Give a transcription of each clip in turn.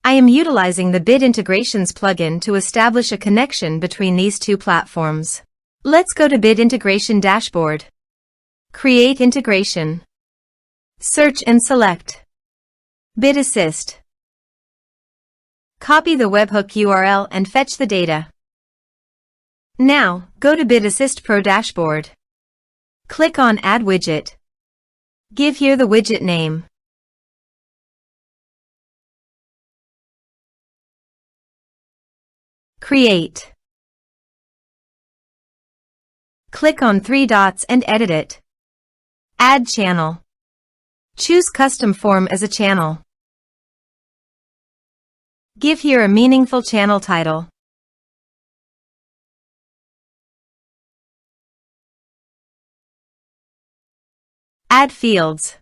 I am utilizing the Bid Integrations plugin to establish a connection between these two platforms. Let's go to Bid Integration Dashboard. Create Integration. Search and select Bid Assist. Copy the webhook URL and fetch the data. Now, go to Bid Assist Pro Dashboard. Click on Add Widget. Give here the widget name. Create. Click on three dots and edit it. Add channel. Choose Custom Form as a channel. Give here a meaningful channel title. Add fields.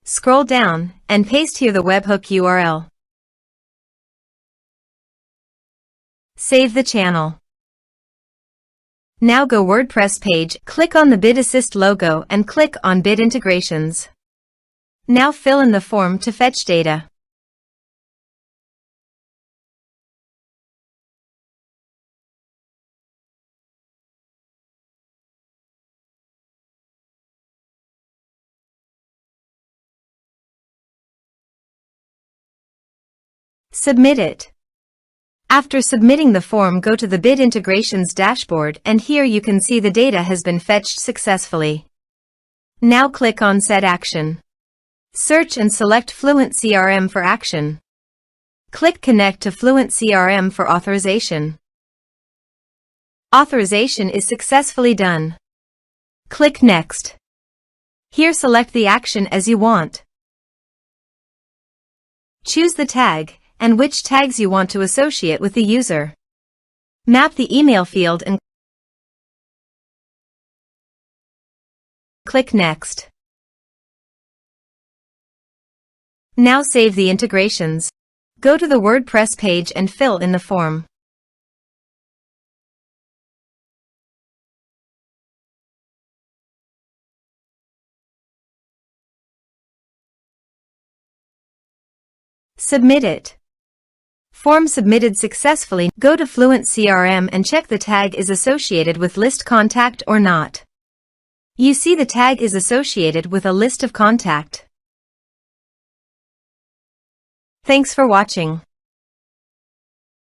Scroll down and paste here the webhook URL. Save the channel. Now go WordPress page, click on the Bid Assist logo and click on Bid Integrations. Now fill in the form to fetch data. Submit it. After submitting the form, go to the Bid Integrations dashboard and here you can see the data has been fetched successfully. Now click on Set Action. Search and select FluentCRM for action. Click Connect to FluentCRM for authorization. Authorization is successfully done. Click Next. Here select the action as you want. Choose the tag and which tags you want to associate with the user. Map the email field and click Next. Now save the integrations. Go to the WordPress page and fill in the form. Submit it. Form submitted successfully. Go to FluentCRM and check the tag is associated with list contact or not. You see the tag is associated with a list of contact. Thanks for watching.